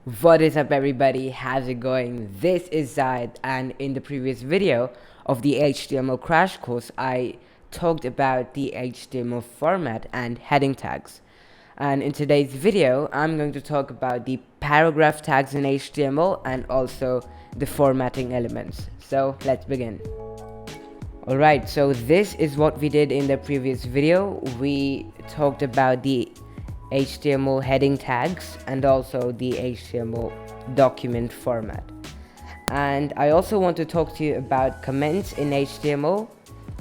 What is up, everybody? How's it going? This is Zaid, and in the previous video of the HTML crash course, I talked about the HTML format and heading tags. And in today's video, I'm going to talk about the paragraph tags in HTML and also the formatting elements. So let's begin. Alright, so this is what we did in the previous video. We talked about the HTML heading tags and also the HTML document format. And I also want to talk to you about comments in HTML.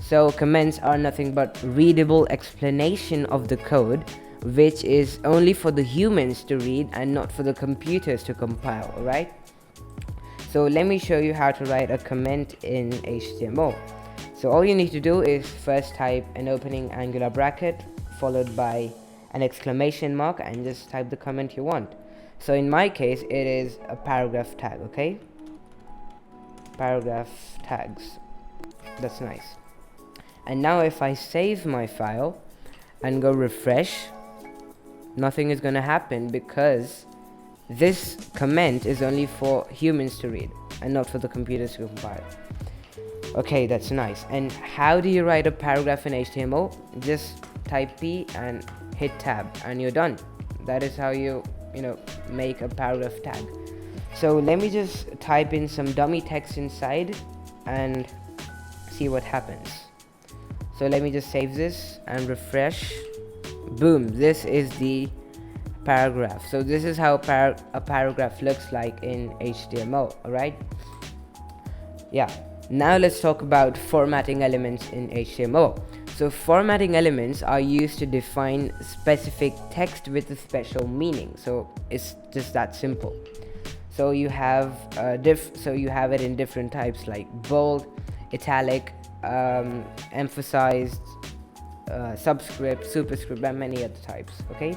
So comments are nothing but readable explanation of the code, which is only for the humans to read and not for the computers to compile, alright? So let me show you how to write a comment in HTML. So all you need to do is first type an opening angular bracket followed by an exclamation mark and just type the comment you want. So in my case it is a paragraph tag, okay? Paragraph tags. That's nice. And now if I save my file and go refresh, nothing is gonna happen because this comment is only for humans to read and not for the computers to compile. Okay, that's nice. And how do you write a paragraph in HTML? Just type P and hit tab and you're done. That is how you make a paragraph tag. So let me just type in some dummy text inside and see what happens. So let me just save this and refresh. Boom, this is the paragraph. So this is how a paragraph looks like in HTML. Alright, yeah. Now let's talk about formatting elements in HTML. So formatting elements are used to define specific text with a special meaning. So it's just that simple. So you have it in different types like bold, italic, emphasized, subscript, superscript, and many other types. Okay,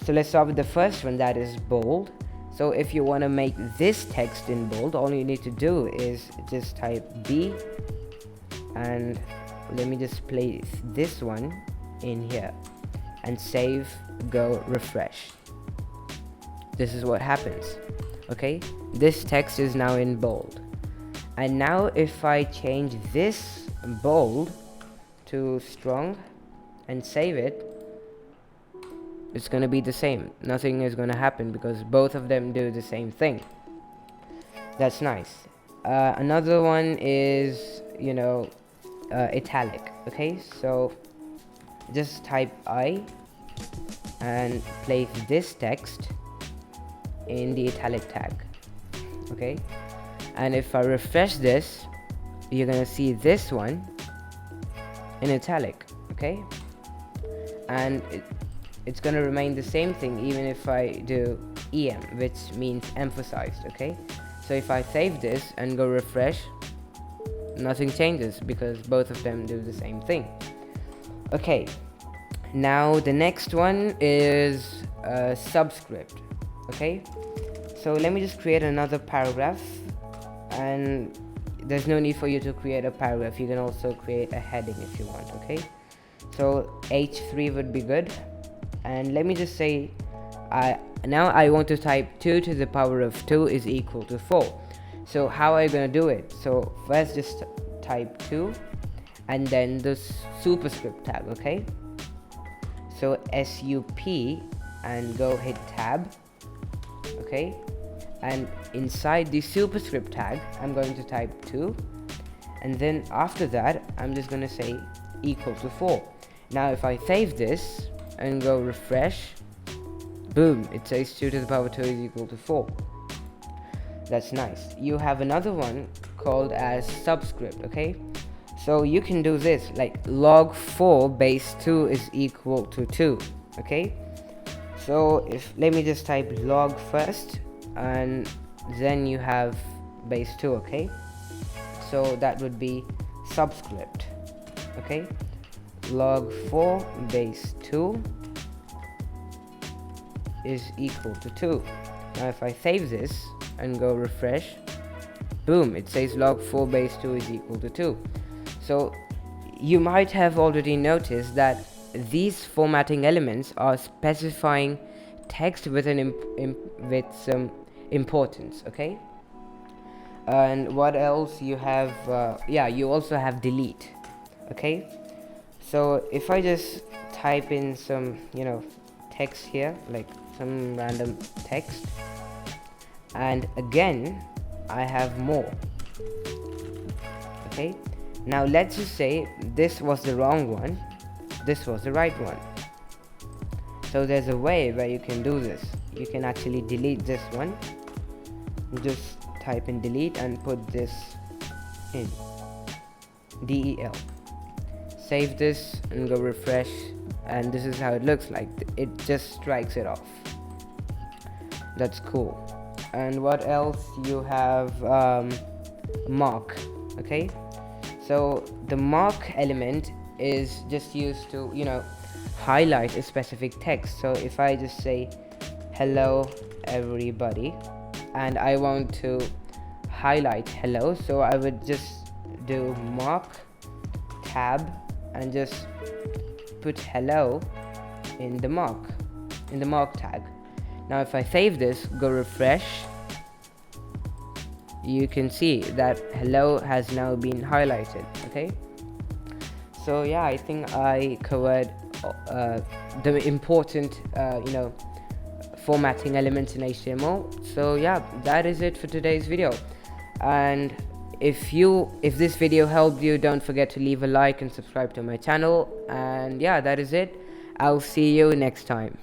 so let's start with the first one, that is bold. So if you want to make this text in bold, all you need to do is just type B and let me just place this one in here and save, go refresh. This is what happens. Okay, this text is now in bold. And now if I change this bold to strong and save it, it's gonna be the same. Nothing is gonna happen because both of them do the same thing. That's nice. Another one is italic. Okay, so just type I and place this text in the italic tag. Okay, and if I refresh this, you're gonna see this one in italic. Okay, and it's gonna remain the same thing even if I do EM, which means emphasized. Okay, so if I save this and go refresh, nothing changes because both of them do the same thing. Okay, now the next one is subscript. Okay, so let me just create another paragraph, and there's no need for you to create a paragraph. You can also create a heading if you want. Okay, so H3 would be good. And let me just say now I want to type 2 to the power of 2 is equal to 4. So how are you going to do it? So first just type 2 and then the superscript tag. Okay, so SUP and go hit tab. Okay, and inside the superscript tag I'm going to type 2, and then after that I'm just going to say equal to 4. Now if I save this and go refresh, boom, it says 2 to the power 2 is equal to 4. That's nice. You have another one called as subscript. Okay, so you can do this like log 4 base 2 is equal to 2. Okay, so let me just type log first and then you have base 2. Okay, so that would be subscript. Okay, log 4 base 2 is equal to 2. Now if I save this and go refresh, boom, it says log 4 base 2 is equal to 2. So you might have already noticed that these formatting elements are specifying text with some importance. Okay, and what else you have? Yeah, you also have delete. Okay, so if I just type in some text here, like some random text, and again I have more. Okay, now let's just say this was the wrong one, this was the right one. So there's a way where you can do this. You can actually delete this one. You just type in delete and put this in, del. Save this and go refresh, and this is how it looks like. It just strikes it off. That's cool. And what else you have? Mark. Okay, so the mark element is just used to highlight a specific text. So if I just say hello everybody and I want to highlight hello, so I would just do mark tab and just put hello in the mark tag. Now if I save this, go refresh, you can see that hello has now been highlighted. Okay, so yeah, I think I covered the important formatting elements in HTML. So yeah, that is it for today's video. And if this video helped you, don't forget to leave a like and subscribe to my channel. And yeah, that is it. I'll see you next time.